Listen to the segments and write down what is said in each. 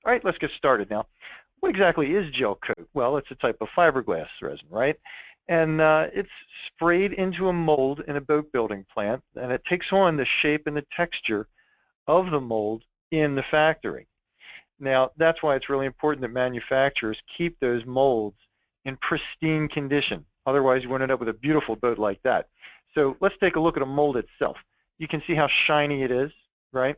All right, let's get started now. What exactly is Gelcoat? Well, it's a type of fiberglass resin, right? And it's sprayed into a mold in a boat building plant, and it takes on the shape and the texture of the mold in the factory. Now, that's why it's really important that manufacturers keep those molds in pristine condition. Otherwise, you won't end up with a beautiful boat like that. So let's take a look at a mold itself. You can see how shiny it is, right?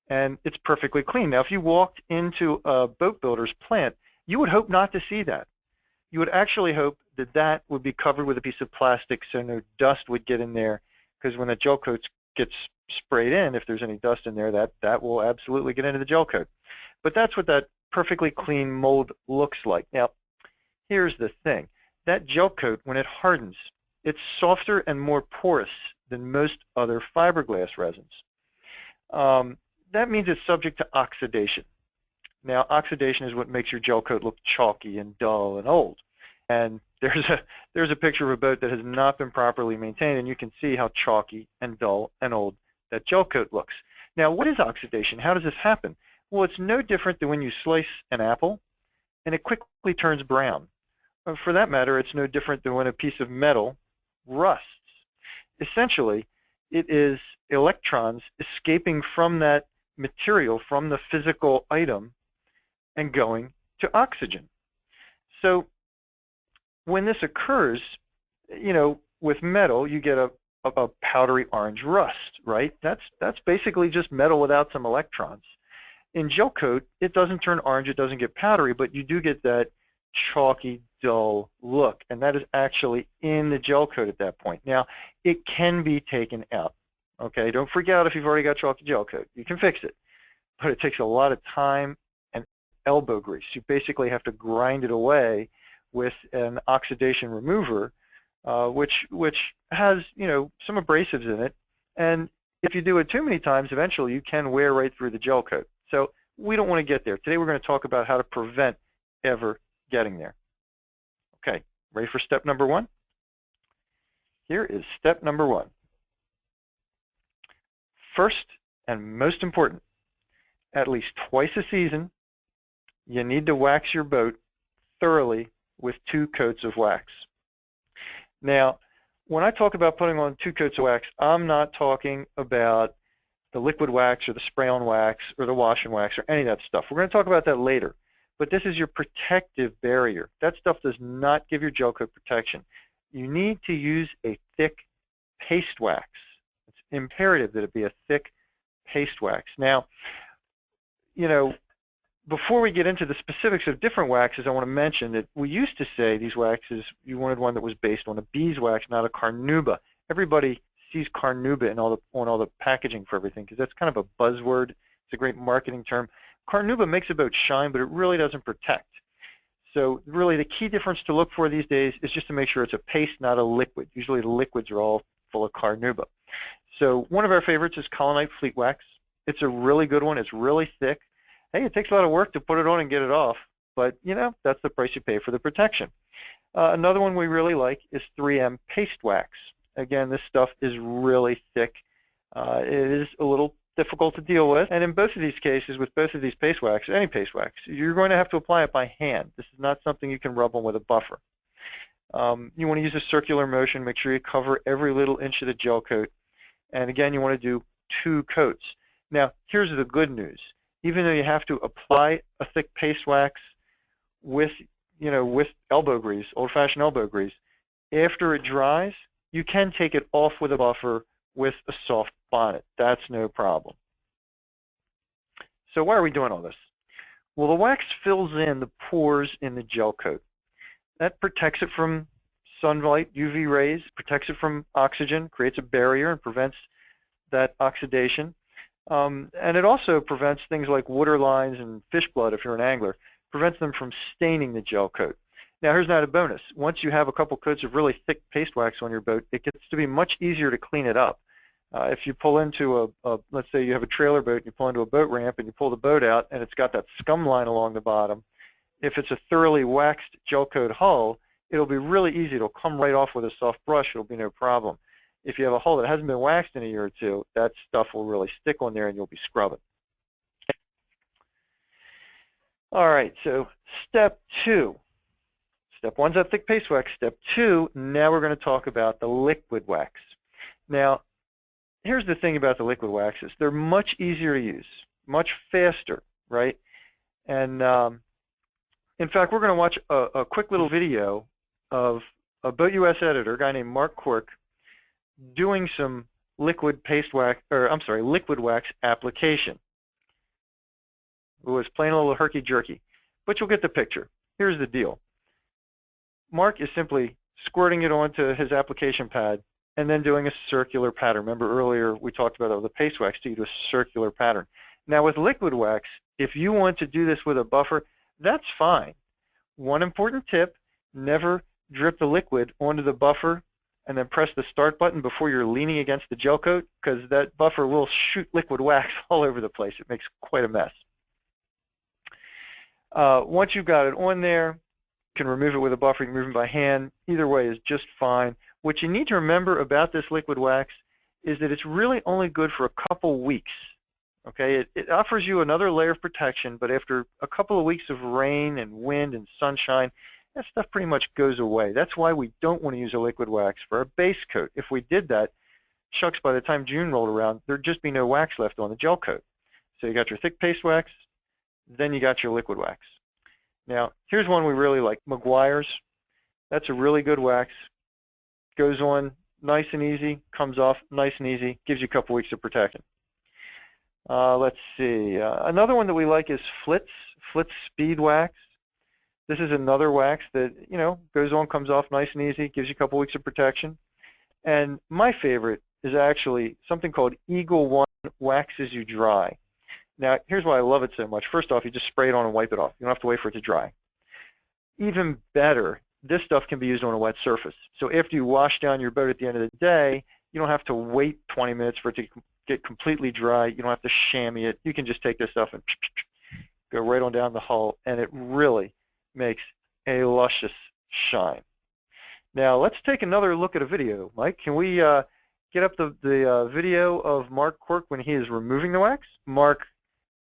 And it's perfectly clean. Now, if you walked into a boat builder's plant, you would hope not to see that. You would actually hope that that would be covered with a piece of plastic so no dust would get in there, because when the gel coat gets sprayed in, if there's any dust in there, that will absolutely get into the gel coat. But that's what that perfectly clean mold looks like. Now, here's the thing. That gel coat, when it hardens, it's softer and more porous than most other fiberglass resins. That means it's subject to oxidation. Now, oxidation is what makes your gel coat look chalky and dull and old. And there's a picture of a boat that has not been properly maintained, and you can see how chalky and dull and old that gel coat looks. Now, what is oxidation? How does this happen? Well, it's no different than when you slice an apple and it quickly turns brown. For that matter, it's no different than when a piece of metal rusts. Essentially, it is electrons escaping from that material, from the physical item, and going to oxygen. So when this occurs, you know, with metal, you get a powdery orange rust, right? That's basically just metal without some electrons. In gel coat, it doesn't turn orange, it doesn't get powdery, but you do get that chalky, dull look, and that is actually in the gel coat at that point. Now, it can be taken out, okay? Don't freak out if you've already got chalky gel coat. You can fix it, but it takes a lot of time and elbow grease. You basically have to grind it away with an oxidation remover, which has, you know, some abrasives in it, and if you do it too many times, eventually you can wear right through the gel coat. So we don't want to get there. Today we're going to talk about how to prevent ever getting there. Okay, ready for step number one? Here is step number one. First and most important, at least twice a season, you need to wax your boat thoroughly with 2 coats of wax. Now, when I talk about putting on 2 coats of wax, I'm not talking about the liquid wax or the spray-on wax or the wash and wax or any of that stuff. We're going to talk about that later. But this is your protective barrier. That stuff does not give your gel coat protection. You need to use a thick paste wax. It's imperative that it be a thick paste wax. Now, you know, before we get into the specifics of different waxes, I want to mention that we used to say these waxes, you wanted one that was based on a beeswax, not a Carnauba. Everybody sees Carnauba in on all the packaging for everything, because that's kind of a buzzword. It's a great marketing term. Carnauba makes a boat shine, but it really doesn't protect. So really the key difference to look for these days is just to make sure it's a paste, not a liquid. Usually the liquids are all full of Carnauba. So one of our favorites is Colonite Fleet Wax. It's a really good one. It's really thick. Hey, it takes a lot of work to put it on and get it off, but you know, that's the price you pay for the protection. Another one we really like is 3M Paste Wax. Again, this stuff is really thick. It is a little difficult to deal with, and in both of these cases, with both of these paste wax, any paste wax, you're going to have to apply it by hand. This is not something you can rub on with a buffer. You want to use a circular motion. Make sure you cover every little inch of the gel coat, and again, you want to do 2 coats. Now, here's the good news. Even though you have to apply a thick paste wax with, you know, with elbow grease, old-fashioned elbow grease, after it dries, you can take it off with a buffer with a soft bonnet. That's no problem. So why are we doing all this? Well, the wax fills in the pores in the gel coat. That protects it from sunlight, UV rays, protects it from oxygen, creates a barrier and prevents that oxidation. And it also prevents things like water lines and fish blood, if you're an angler, prevents them from staining the gel coat. Now, here's not a bonus. Once you have a couple coats of really thick paste wax on your boat, it gets to be much easier to clean it up. If you pull into let's say you have a trailer boat and you pull into a boat ramp and you pull the boat out and it's got that scum line along the bottom, if it's a thoroughly waxed gel coat hull, it'll be really easy. It'll come right off with a soft brush. It'll be no problem. If you have a hull that hasn't been waxed in a year or two, that stuff will really stick on there and you'll be scrubbing. All right, so step 2. Step 1's that thick paste wax. Step 2, now we're going to talk about the liquid wax. Now, here's the thing about the liquid waxes. They're much easier to use, much faster, right? And in fact, we're going to watch a quick little video of a BoatUS editor, a guy named Mark Quirk, doing some liquid paste wax, or I'm sorry, liquid wax application. It was plain a little herky-jerky, but you'll get the picture. Here's the deal. Mark is simply squirting it onto his application pad and then doing a circular pattern. Remember earlier we talked about the paste wax to do a circular pattern. Now with liquid wax, if you want to do this with a buffer, that's fine. One important tip, never drip the liquid onto the buffer and then press the start button before you're leaning against the gel coat, because that buffer will shoot liquid wax all over the place. It makes quite a mess. Once you've got it on there, you can remove it with a buffer, you can remove it by hand. Either way is just fine. What you need to remember about this liquid wax is that it's really only good for a couple weeks. Okay, it offers you another layer of protection, but after a couple of weeks of rain and wind and sunshine, that stuff pretty much goes away. That's why we don't want to use a liquid wax for a base coat. If we did that, shucks, by the time June rolled around, there'd just be no wax left on the gel coat. So you got your thick paste wax, then you got your liquid wax. Now, here's one we really like, Meguiar's. That's a really good wax. Goes on nice and easy, comes off nice and easy, gives you a couple weeks of protection. Let's see. Another one that we like is Flitz Speed Wax. This is another wax that, you know, goes on, comes off nice and easy, gives you a couple weeks of protection. And my favorite is actually something called Eagle One Waxes You Dry. Now, here's why I love it so much. First off, you just spray it on and wipe it off. You don't have to wait for it to dry. Even better, this stuff can be used on a wet surface. So after you wash down your boat at the end of the day, you don't have to wait 20 minutes for it to get completely dry. You don't have to chamois it. You can just take this stuff and go right on down the hull, and it really makes a luscious shine. Now, let's take another look at a video. Mike, can we get up the video of Mark Quirk when he is removing the wax? Mark,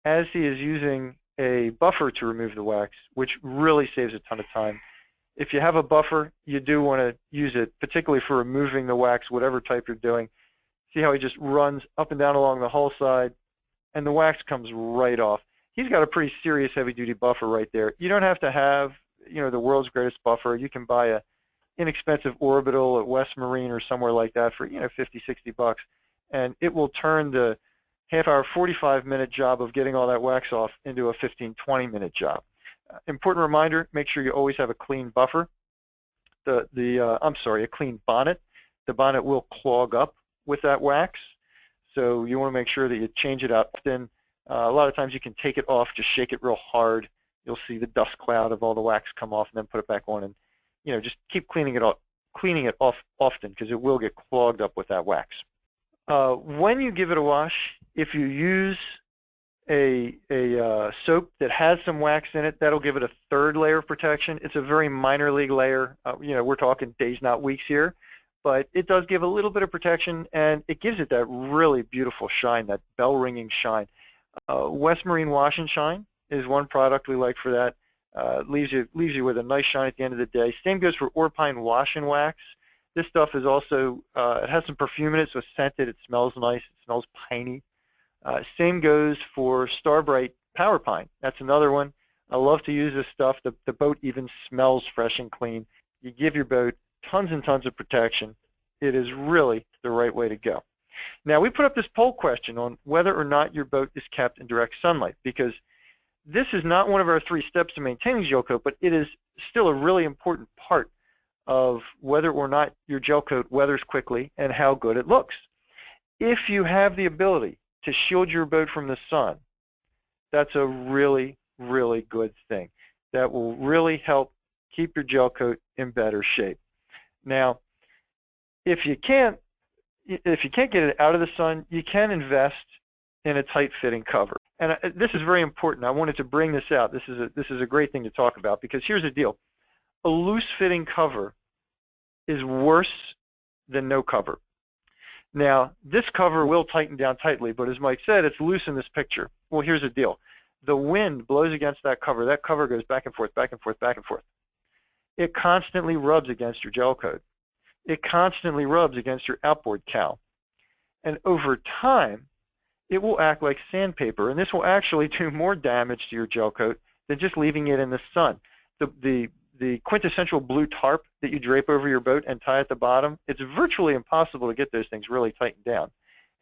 as he is using a buffer to remove the wax, which really saves a ton of time. If you have a buffer, you do want to use it, particularly for removing the wax, whatever type you're doing. See how he just runs up and down along the hull side, and the wax comes right off. He's got a pretty serious heavy-duty buffer right there. You don't have to have, you know, the world's greatest buffer. You can buy a inexpensive orbital at West Marine or somewhere like that for, you know, 50, 60 bucks, and it will turn the half-hour, 45-minute job of getting all that wax off into a 15, 20-minute job. Important reminder, make sure you always have a clean buffer. A clean bonnet. The bonnet will clog up with that wax, so you want to make sure that you change it out often. A lot of times you can take it off, just shake it real hard. You'll see the dust cloud of all the wax come off, and then put it back on, and, you know, just keep cleaning it off often, because it will get clogged up with that wax. When you give it a wash, if you use a soap that has some wax in it, that'll give it a third layer of protection. It's a very minor league layer. You know, we're talking days, not weeks here, but it does give a little bit of protection, and it gives it that really beautiful shine, that bell-ringing shine. West Marine Wash and Shine is one product we like for that. Leaves you with a nice shine at the end of the day. Same goes for Orpine Wash and Wax. This stuff is also, it has some perfume in it, so it's scented. It smells nice. It smells piney. Same goes for Starbright Power Pine. That's another one. I love to use this stuff. The boat even smells fresh and clean. You give your boat tons and tons of protection. It is really the right way to go. Now, we put up this poll question on whether or not your boat is kept in direct sunlight, because this is not one of our 3 steps to maintaining gel coat, but it is still a really important part of whether or not your gel coat weathers quickly and how good it looks. If you have the ability to shield your boat from the sun, that's a really, really good thing. That will really help keep your gel coat in better shape. Now, if you can't get it out of the sun, you can invest in a tight-fitting cover. And this is very important. I wanted to bring this out. This is a great thing to talk about, because here's the deal. A loose-fitting cover is worse than no cover. Now, this cover will tighten down tightly, but as Mike said, it's loose in this picture. Well, here's the deal. The wind blows against that cover goes back and forth, back and forth, back and forth. It constantly rubs against your gel coat. It constantly rubs against your outboard cowl. And over time, it will act like sandpaper, and this will actually do more damage to your gel coat than just leaving it in the sun. The quintessential blue tarp that you drape over your boat and tie at the bottom, it's virtually impossible to get those things really tightened down.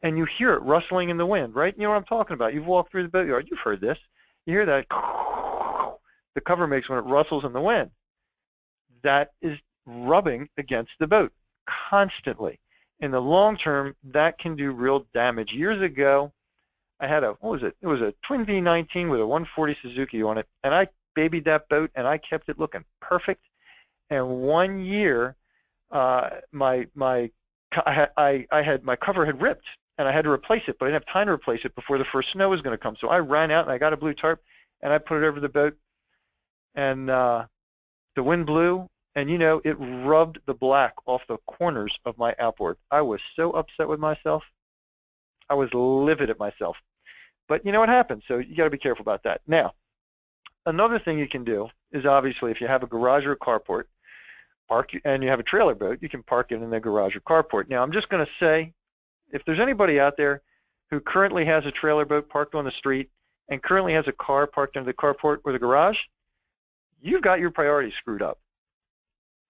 And you hear it rustling in the wind, right? You know what I'm talking about. You've walked through the boatyard. You've heard this. You hear that the cover makes when it rustles in the wind. That is rubbing against the boat constantly. In the long term, that can do real damage. Years ago, I had a, what was it? It was a Twin V19 with a 140 Suzuki on it, and I babied that boat, and I kept it looking perfect. And one year, my cover had ripped, and I had to replace it, but I didn't have time to replace it before the first snow was going to come. So I ran out, and I got a blue tarp, and I put it over the boat, and the wind blew, and you know, it rubbed the black off the corners of my outboard. I was so upset with myself. I was livid at myself. But you know what happened, so you got to be careful about that. Now, another thing you can do is obviously if you have a garage or a carport, and you have a trailer boat, you can park it in the garage or carport. Now, I'm just going to say, if there's anybody out there who currently has a trailer boat parked on the street and currently has a car parked under the carport or the garage, you've got your priorities screwed up.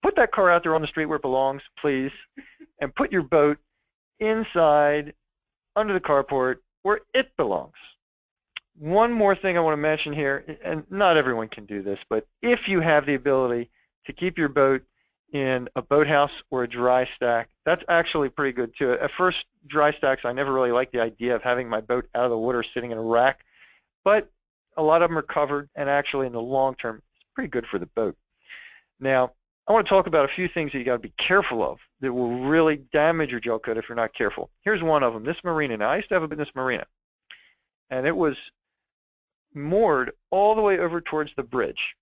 Put that car out there on the street where it belongs, please, and put your boat inside under the carport where it belongs. One more thing I want to mention here, and not everyone can do this, but if you have the ability to keep your boat in a boathouse or a dry stack, that's actually pretty good too. At first, dry stacks, I never really liked the idea of having my boat out of the water sitting in a rack, but a lot of them are covered, and actually in the long term, it's pretty good for the boat. Now, I want to talk about a few things that you got to be careful of that will really damage your gel coat if you're not careful. Here's one of them, this marina. Now, I used to have a business marina, and it was moored all the way over towards the bridge.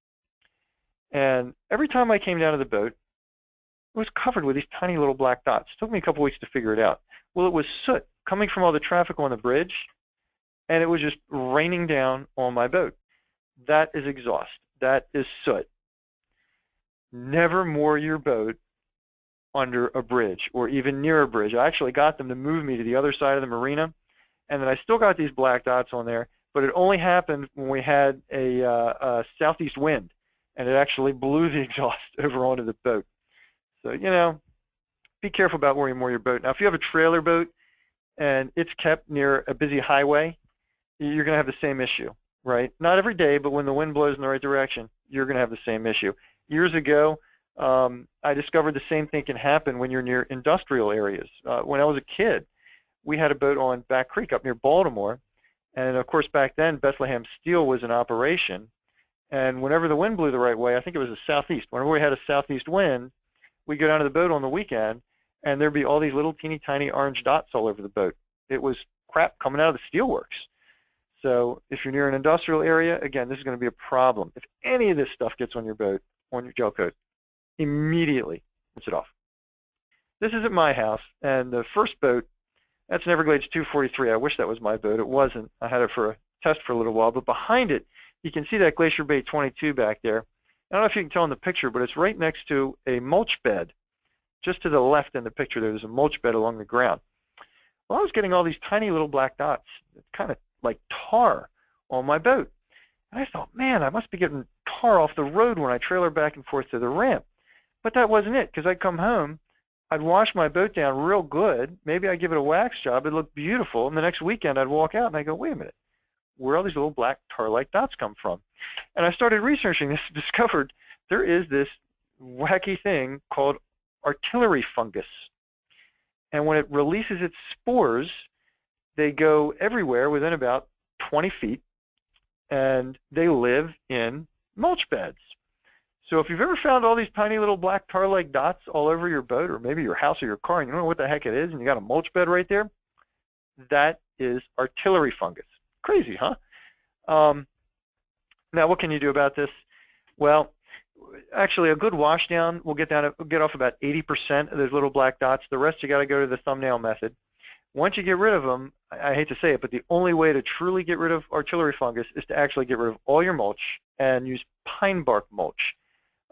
And every time I came down to the boat, it was covered with these tiny little black dots. It took me a couple weeks to figure it out. Well, it was soot coming from all the traffic on the bridge, and it was just raining down on my boat. That is exhaust. That is soot. Never moor your boat under a bridge or even near a bridge. I actually got them to move me to the other side of the marina, and then I still got these black dots on there, but it only happened when we had a southeast wind, and it actually blew the exhaust over onto the boat. So, you know, be careful about where you moor your boat. Now, if you have a trailer boat and it's kept near a busy highway, you're going to have the same issue, right? Not every day, but when the wind blows in the right direction, you're going to have the same issue. Years ago, I discovered the same thing can happen when you're near industrial areas. When I was a kid, we had a boat on Back Creek up near Baltimore, and of course back then Bethlehem Steel was in operation, and whenever the wind blew the right way, I think it was the southeast, whenever we had a southeast wind, we'd go down to the boat on the weekend, and there'd be all these little teeny tiny orange dots all over the boat. It was crap coming out of the steelworks. So if you're near an industrial area, again, this is going to be a problem. If any of this stuff gets on your boat, on your gel coat, immediately rinse it off. This is at my house, and the first boat, that's an Everglades 243. I wish that was my boat. It wasn't. I had it for a test for a little while, but behind it, you can see that Glacier Bay 22 back there. I don't know if you can tell in the picture, but it's right next to a mulch bed. Just to the left in the picture, there's a mulch bed along the ground. Well, I was getting all these tiny little black dots, kind of like tar, on my boat. And I thought, man, I must be getting tar off the road when I trailer back and forth to the ramp. But that wasn't it, because I'd come home, I'd wash my boat down real good, maybe I'd give it a wax job, it'd look beautiful, and the next weekend I'd walk out and I go, wait a minute, where all these little black tar-like dots come from? And I started researching this and discovered there is this wacky thing called artillery fungus. And when it releases its spores, they go everywhere within about 20 feet, and they live in mulch beds. So if you've ever found all these tiny little black tar-like dots all over your boat, or maybe your house or your car, and you don't know what the heck it is, and you got a mulch bed right there, that is artillery fungus. Crazy, huh? Now, what can you do about this? Well, actually, a good wash down will get off about 80% of those little black dots. The rest you got to go to the thumbnail method. Once you get rid of them, I hate to say it, but the only way to truly get rid of artillery fungus is to actually get rid of all your mulch and use pine bark mulch.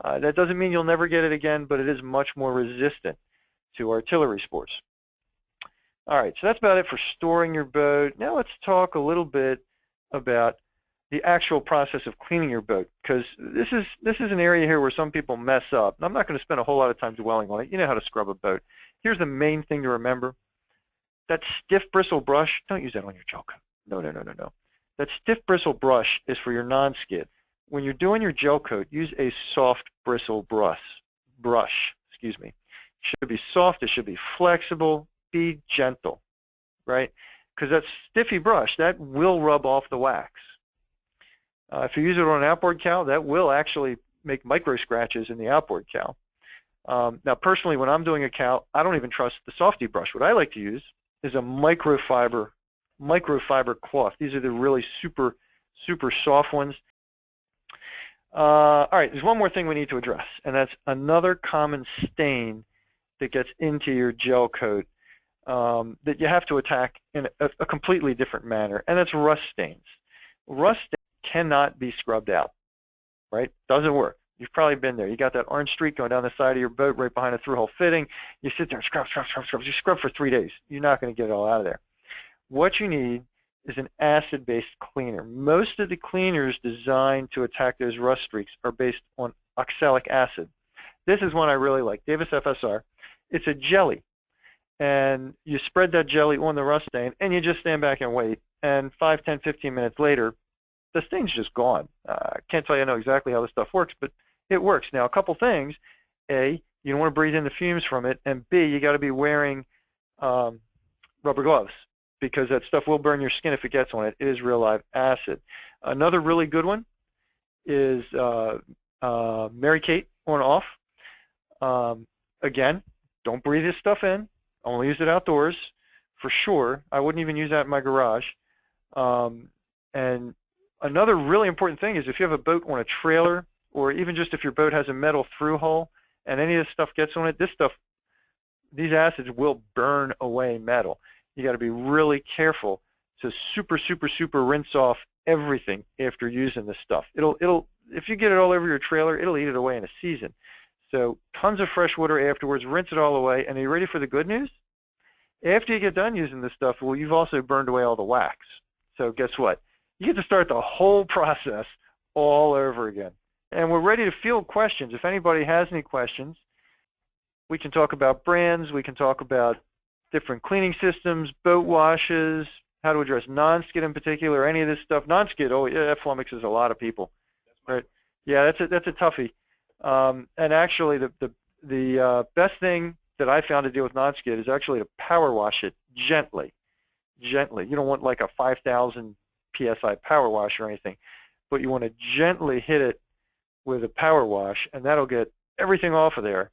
That doesn't mean you'll never get it again, but it is much more resistant to artillery spores. All right, so that's about it for storing your boat. Now let's talk a little bit about the actual process of cleaning your boat, because this is an area here where some people mess up. And I'm not going to spend a whole lot of time dwelling on it. You know how to scrub a boat. Here's the main thing to remember. That stiff bristle brush, don't use that on your Gelcoat. No, no, no, no, no. That stiff bristle brush is for your non-skid. When you're doing your Gelcoat, use a soft bristle brush. Excuse me. It should be soft. It should be flexible. Be gentle, right? Because that stiffy brush, that will rub off the wax. If you use it on an outboard cow, that will actually make micro scratches in the outboard cow. Now, personally, when I'm doing a cow, I don't even trust the softy brush. What I like to use is a microfiber cloth. These are the really super soft ones. All right, there's one more thing we need to address, and that's another common stain that gets into your Gelcoat that you have to attack in a completely different manner, and that's rust stains. Rust stains cannot be scrubbed out, right? Doesn't work. You've probably been there. You got that orange streak going down the side of your boat right behind a through-hole fitting. You sit there and scrub. You scrub for 3 days. You're not going to get it all out of there. What you need is an acid-based cleaner. Most of the cleaners designed to attack those rust streaks are based on oxalic acid. This is one I really like, Davis FSR. It's a jelly, and you spread that jelly on the rust stain, and you just stand back and wait, and 5, 10, 15 minutes later, the stain's just gone. I can't tell you I know exactly how this stuff works, but it works. Now, a couple things. A, you don't want to breathe in the fumes from it, and B, you got to be wearing rubber gloves, because that stuff will burn your skin if it gets on it. It is real live acid. Another really good one is Mary Kate on off. Again, don't breathe this stuff in. Only use it outdoors for sure. I wouldn't even use that in my garage. And another really important thing is if you have a boat on a trailer, or even just if your boat has a metal through hull and any of this stuff gets on it, these acids will burn away metal. You got to be really careful to super rinse off everything after using this stuff. If you get it all over your trailer, it'll eat it away in a season. So tons of fresh water afterwards, rinse it all away, and are you ready for the good news? After you get done using this stuff, well, you've also burned away all the wax. So guess what? You get to start the whole process all over again. And we're ready to field questions. If anybody has any questions, we can talk about brands, we can talk about different cleaning systems, boat washes, how to address non-skid in particular, any of this stuff. Non-skid, oh yeah, that flummoxes a lot of people. Right? Yeah, that's a toughie. And actually, the best thing that I found to deal with non-skid is actually to power wash it gently. Gently. You don't want like a 5,000 PSI power wash or anything, but you want to gently hit it with a power wash, and that'll get everything off of there.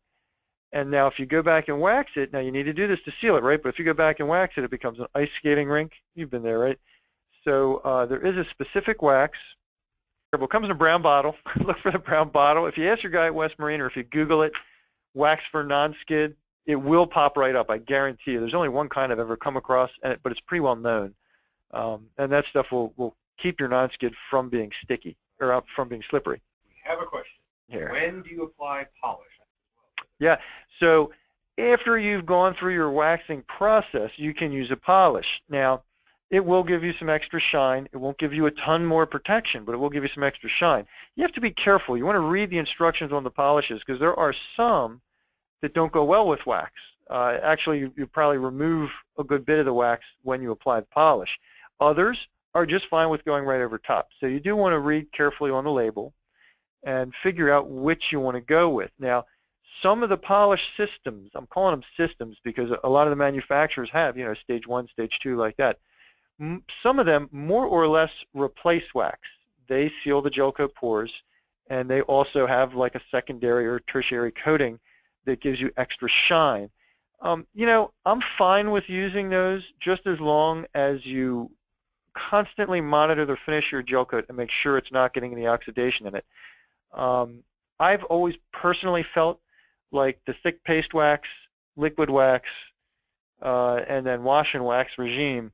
And now if you go back and wax it, now you need to do this to seal it, right? But if you go back and wax it, it becomes an ice skating rink. You've been there, right? So there is a specific wax. It comes in a brown bottle. Look for the brown bottle. If you ask your guy at West Marine, or if you Google it, wax for non-skid, it will pop right up, I guarantee you. There's only one kind I've ever come across, but it's pretty well known. And that stuff will keep your non-skid from being sticky, or from being slippery. We have a question. Here. When do you apply polish? Yeah, so after you've gone through your waxing process, you can use a polish. Now, it will give you some extra shine. It won't give you a ton more protection, but it will give you some extra shine. You have to be careful. You want to read the instructions on the polishes, because there are some that don't go well with wax. Actually, you probably remove a good bit of the wax when you apply the polish. Others are just fine with going right over top. So you do want to read carefully on the label and figure out which you want to go with. Now, some of the polish systems, I'm calling them systems because a lot of the manufacturers have, stage 1, stage 2, like that. Some of them more or less replace wax. They seal the Gelcoat pores, and they also have like a secondary or tertiary coating that gives you extra shine. I'm fine with using those just as long as you constantly monitor the finish of your Gelcoat and make sure it's not getting any oxidation in it. I've always personally felt like the thick paste wax, liquid wax, and then wash and wax regime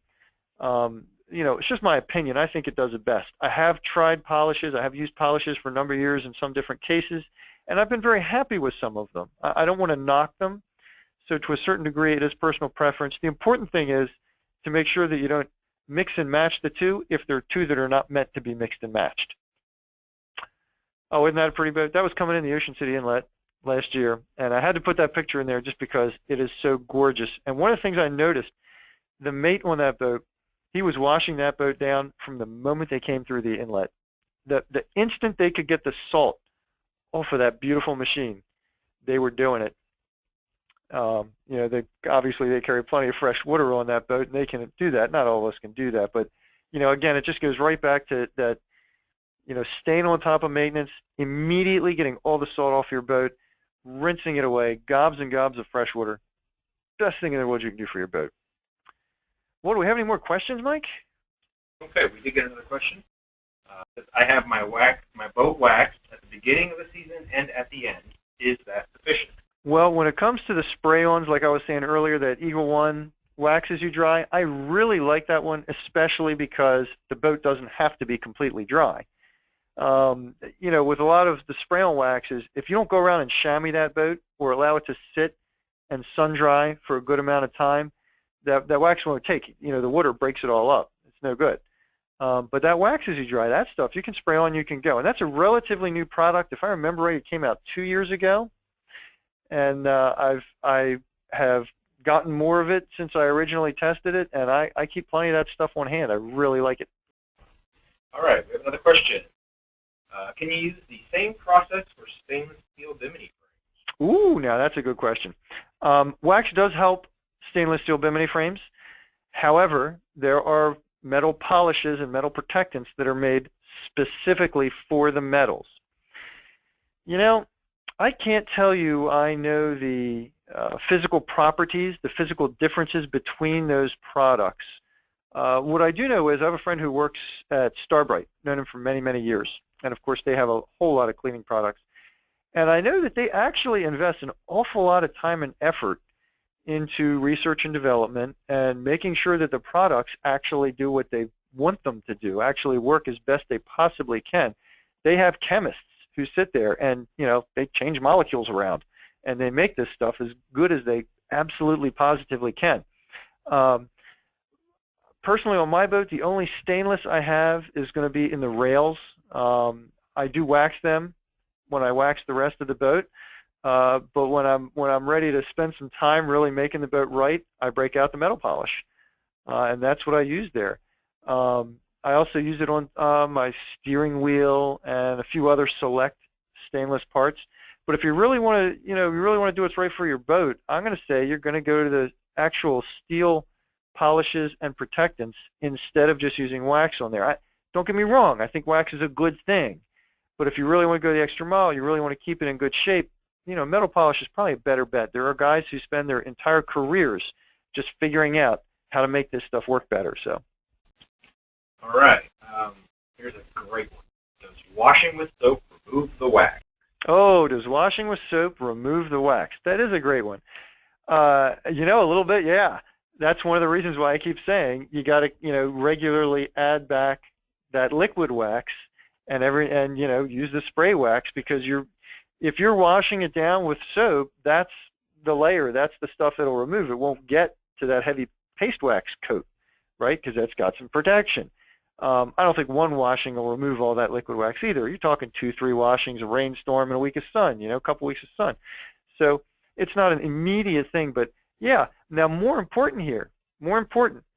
You know, it's just my opinion. I think it does it best. I have tried polishes. I have used polishes for a number of years in some different cases, and I've been very happy with some of them. I don't want to knock them. So to a certain degree, it is personal preference. The important thing is to make sure that you don't mix and match the two if they're two that are not meant to be mixed and matched. Oh, isn't that a pretty boat? That was coming in the Ocean City Inlet last year, and I had to put that picture in there just because it is so gorgeous. And one of the things I noticed, the mate on that boat, he was washing that boat down from the moment they came through the inlet. The instant they could get the salt off of that beautiful machine, they were doing it. You know, obviously they carry plenty of fresh water on that boat, and they can do that. Not all of us can do that, but you know, again, it just goes right back to that. You know, staying on top of maintenance, immediately getting all the salt off your boat, rinsing it away, gobs and gobs of fresh water. Best thing in the world you can do for your boat. Well, do we have any more questions, Mike? Okay, we did get another question. I have my boat waxed at the beginning of the season and at the end. Is that sufficient? Well, when it comes to the spray-ons, like I was saying earlier, that Eagle One waxes you dry, I really like that one, especially because the boat doesn't have to be completely dry. You know, with a lot of the spray-on waxes, if you don't go around and chamois that boat or allow it to sit and sun dry for a good amount of time, that wax won't take. You know, the water breaks it all up. It's no good. But that waxes you dry. That stuff you can spray on, you can go. And that's a relatively new product. If I remember right, it came out 2 years ago, and I have gotten more of it since I originally tested it, and I keep plenty of that stuff on hand. I really like it. All right, we have another question. Can you use the same process for stainless steel bimini frames? Ooh, now that's a good question. Wax does help stainless steel bimini frames. However, there are metal polishes and metal protectants that are made specifically for the metals. You know, I can't tell you I know the physical properties, the physical differences between those products. What I do know is I have a friend who works at Starbright, known him for many, many years. And of course, they have a whole lot of cleaning products. And I know that they actually invest an awful lot of time and effort into research and development and making sure that the products actually do what they want them to do, actually work as best they possibly can. They have chemists who sit there and, you know, they change molecules around and they make this stuff as good as they absolutely positively can. Personally, on my boat, the only stainless I have is going to be in the rails. I do wax them when I wax the rest of the boat. But when I'm ready to spend some time really making the boat right, I break out the metal polish, and that's what I use there. I also use it on my steering wheel and a few other select stainless parts. But if you really want to, you really want to do what's right for your boat, I'm going to say you're going to go to the actual steel polishes and protectants instead of just using wax on there. Don't get me wrong, I think wax is a good thing. But if you really want to go the extra mile, you really want to keep it in good shape, metal polish is probably a better bet. There are guys who spend their entire careers just figuring out how to make this stuff work better. So, all right, here's a great one. Does washing with soap remove the wax? Oh, does washing with soap remove the wax? That is a great one. A little bit, yeah. That's one of the reasons why I keep saying you got to, regularly add back that liquid wax and use the spray wax, because if you're washing it down with soap, that's the layer, that's the stuff that'll remove. It won't get to that heavy paste wax coat, right? Because that's got some protection. I don't think one washing will remove all that liquid wax either. You're talking 2-3 washings, a rainstorm, and a week of sun, a couple weeks of sun. So it's not an immediate thing, but yeah. Now, more important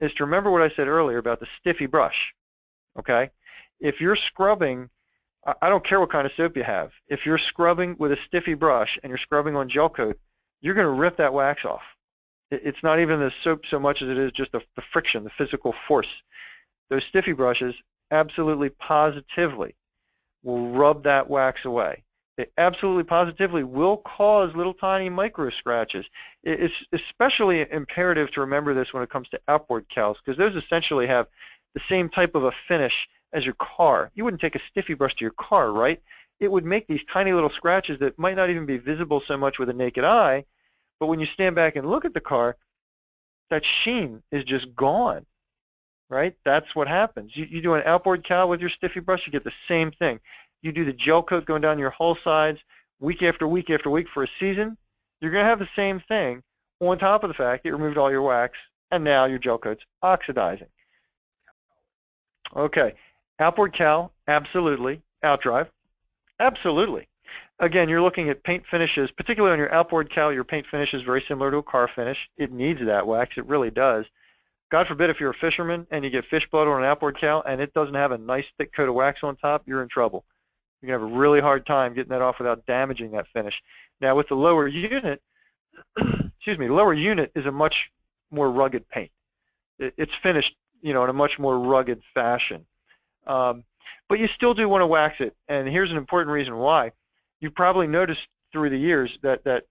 is to remember what I said earlier about the stiffy brush, okay? If you're scrubbing, I don't care what kind of soap you have. If you're scrubbing with a stiffy brush and you're scrubbing on Gelcoat, you're going to rip that wax off. It's not even the soap so much as it is just the friction, the physical force. Those stiffy brushes absolutely positively will rub that wax away. It absolutely positively will cause little tiny micro scratches. It's especially imperative to remember this when it comes to outboard cowls, because those essentially have the same type of a finish as your car. You wouldn't take a stiffy brush to your car, right? It would make these tiny little scratches that might not even be visible so much with a naked eye, but when you stand back and look at the car, that sheen is just gone. right? That's what happens. You do an outboard cowl with your stiffy brush, you get the same thing. You do the gel coat going down your hull sides week after week after week for a season, you're going to have the same thing on top of the fact that you removed all your wax and now your gel coat's oxidizing. Okay, outboard cowl, absolutely. Outdrive, absolutely. Again, you're looking at paint finishes, particularly on your outboard cowl, your paint finish is very similar to a car finish. It needs that wax, it really does. God forbid if you're a fisherman and you get fish blood on an outboard cowl and it doesn't have a nice thick coat of wax on top, you're in trouble. You're going to have a really hard time getting that off without damaging that finish. Now with the lower unit, excuse me, the lower unit is a much more rugged paint. It's finished, in a much more rugged fashion. But you still do want to wax it, and here's an important reason why. You've probably noticed through the years that that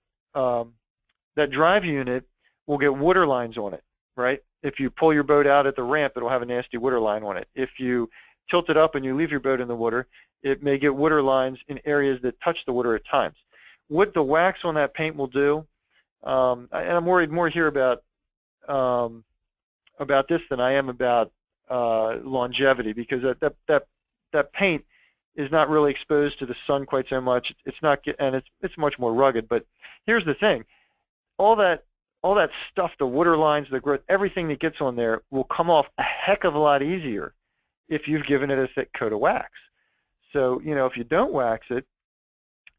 drive unit will get water lines on it, right? If you pull your boat out at the ramp, it'll have a nasty water line on it. If you tilt it up and you leave your boat in the water, it may get water lines in areas that touch the water at times. What the wax on that paint will do, and I'm worried more here about this than I am about longevity, because that paint is not really exposed to the sun quite so much. It's not, and it's much more rugged. But here's the thing: all that stuff, the water lines, the growth, everything that gets on there will come off a heck of a lot easier if you've given it a thick coat of wax. So, if you don't wax it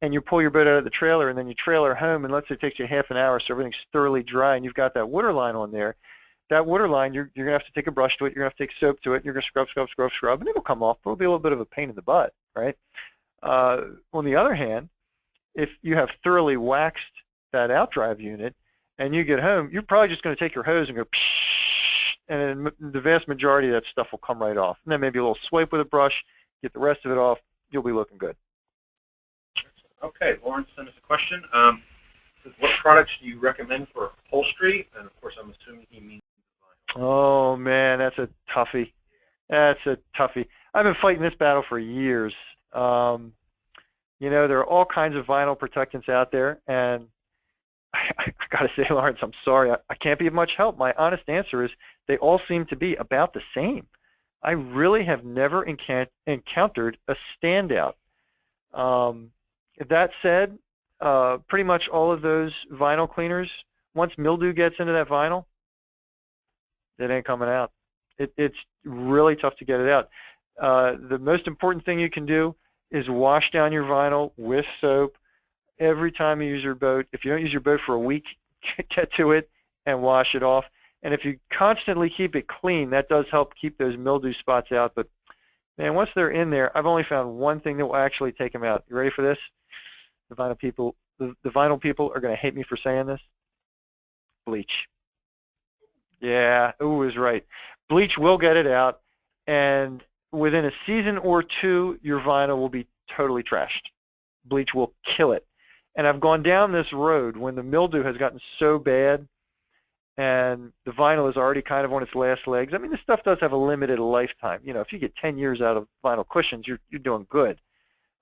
and you pull your boat out of the trailer and then you trailer home, and let's say it takes you half an hour so everything's thoroughly dry and you've got that water line on there, that water line, you're going to have to take a brush to it, you're going to have to take soap to it, and you're going to scrub, and it'll come off, but it'll be a little bit of a pain in the butt, right? On the other hand, if you have thoroughly waxed that outdrive unit and you get home, you're probably just going to take your hose and go psh, and the vast majority of that stuff will come right off. And then maybe a little swipe with a brush, get the rest of it off, you'll be looking good. Okay, Lauren sent us a question. What products do you recommend for upholstery? And of course, I'm assuming he means vinyl. Oh man, that's a toughie. That's a toughie. I've been fighting this battle for years. There are all kinds of vinyl protectants out there, and I got to say, Lawrence, I'm sorry, I can't be of much help. My honest answer is they all seem to be about the same. I really have never encountered a standout. That said, pretty much all of those vinyl cleaners, once mildew gets into that vinyl, it ain't coming out. It's really tough to get it out. The most important thing you can do is wash down your vinyl with soap every time you use your boat. If you don't use your boat for a week, get to it and wash it off. And if you constantly keep it clean, that does help keep those mildew spots out. But man, once they're in there, I've only found one thing that will actually take them out. You ready for this? The vinyl people are going to hate me for saying this. Bleach. Yeah, Ooh is right. Bleach will get it out, and within a season or two, your vinyl will be totally trashed. Bleach will kill it. And I've gone down this road when the mildew has gotten so bad and the vinyl is already kind of on its last legs. I mean, this stuff does have a limited lifetime. If you get 10 years out of vinyl cushions, you're doing good.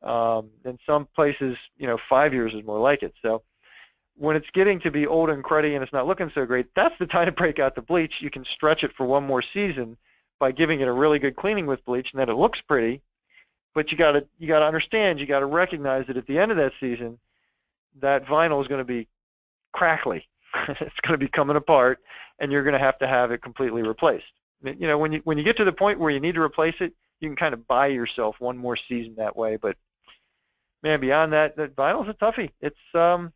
In some places, 5 years is more like it. So when it's getting to be old and cruddy and it's not looking so great, that's the time to break out the bleach. You can stretch it for one more season by giving it a really good cleaning with bleach, and then it looks pretty. But you got to understand, you got to recognize that at the end of that season, that vinyl is going to be crackly. It's going to be coming apart, and you're going to have it completely replaced. When you get to the point where you need to replace it, you can kind of buy yourself one more season that way. But man, beyond that vinyl's a toughie. It's a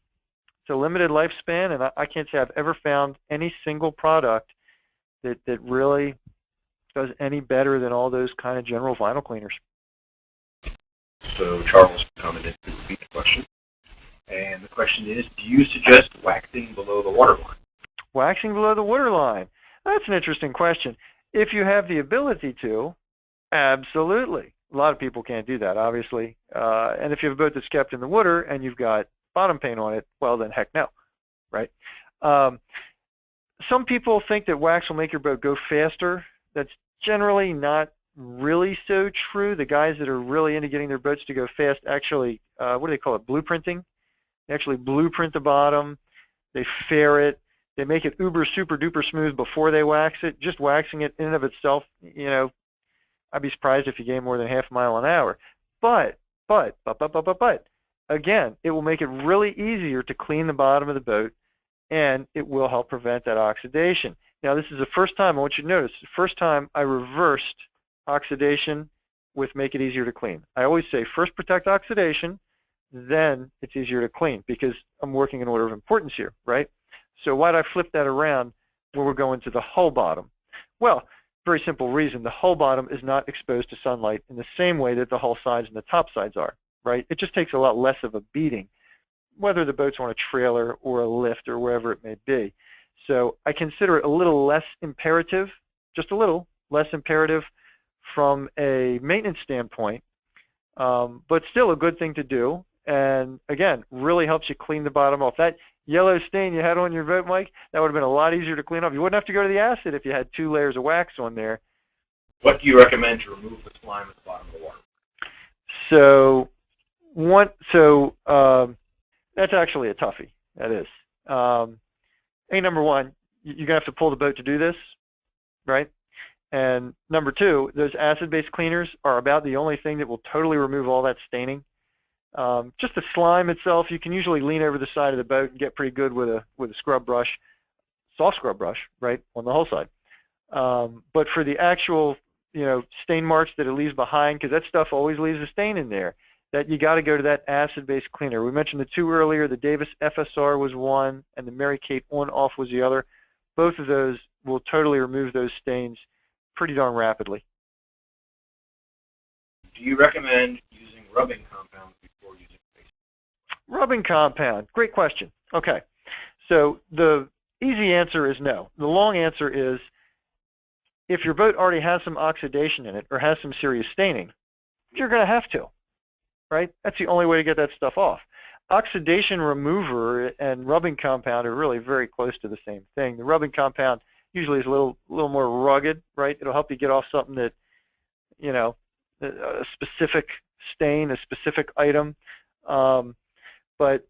limited lifespan, and I can't say I've ever found any single product that really does any better than all those kind of general vinyl cleaners. So Charles commented to repeat the question. And the question is, do you suggest waxing below the waterline? Waxing below the waterline. That's an interesting question. If you have the ability to, absolutely. A lot of people can't do that, obviously. And if you have a boat that's kept in the water and you've got bottom paint on it, well, then heck no, right? Some people think that wax will make your boat go faster. That's generally not really so true. The guys that are really into getting their boats to go fast actually, what do they call it, blueprinting? They actually blueprint the bottom, they fair it, They make it uber, super duper smooth before they wax it. Just waxing it in and of itself, I'd be surprised if you gain more than half a mile an hour. But, again, it will make it really easier to clean the bottom of the boat, and it will help prevent that oxidation. Now, this is the first time, I want you to notice, the first time I reversed oxidation with make it easier to clean. I always say first protect oxidation, then it's easier to clean, because I'm working in order of importance here, right? So why did I flip that around when we're going to the hull bottom? Well, very simple reason. The hull bottom is not exposed to sunlight in the same way that the hull sides and the top sides are, right? It just takes a lot less of a beating, whether the boat's on a trailer or a lift or wherever it may be. So I consider it a little less imperative, just a little less imperative from a maintenance standpoint, but still a good thing to do. And again, really helps you clean the bottom off. That yellow stain you had on your boat, Mike, that would have been a lot easier to clean off. You wouldn't have to go to the acid if you had 2 layers of wax on there. What do you recommend to remove the slime at the bottom of the water? So that's actually a toughie. That is. Number one, you're going to have to pull the boat to do this, right? And number 2, those acid-based cleaners are about the only thing that will totally remove all that staining. Just the slime itself, you can usually lean over the side of the boat and get pretty good with a scrub brush, soft scrub brush, right, on the hull side. But for the actual, stain marks that it leaves behind, because that stuff always leaves a stain in there, that you got to go to that acid-based cleaner. We mentioned the 2 earlier. The Davis FSR was one, and the Mary Kate On-Off was the other. Both of those will totally remove those stains pretty darn rapidly. Do you recommend using rubbing compounds before using base? Rubbing compound, great question. Okay, so the easy answer is no. The long answer is if your boat already has some oxidation in it or has some serious staining, you're going to have to, right? That's the only way to get that stuff off. Oxidation remover and rubbing compound are really very close to the same thing. The rubbing compound usually is a little more rugged, right? It'll help you get off something that, a specific stain, a specific item. But,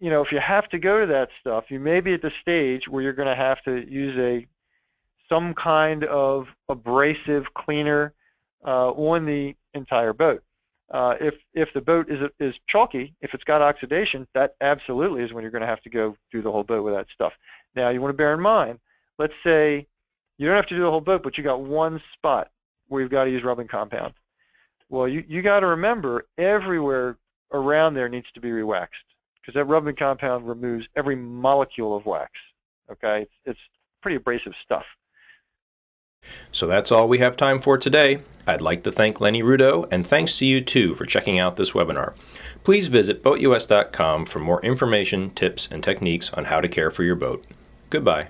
if you have to go to that stuff, you may be at the stage where you're going to have to use some kind of abrasive cleaner on the entire boat. If the boat is chalky, if it's got oxidation, that absolutely is when you're going to have to go through the whole boat with that stuff. Now, you want to bear in mind, let's say you don't have to do the whole boat, but you got one spot where you've got to use rubbing compound. Well, you got to remember everywhere around there needs to be rewaxed, because that rubbing compound removes every molecule of wax. Okay, it's pretty abrasive stuff. So that's all we have time for today. I'd like to thank Lenny Rudow, and thanks to you too for checking out this webinar. Please visit BoatUS.com for more information, tips, and techniques on how to care for your boat. Goodbye.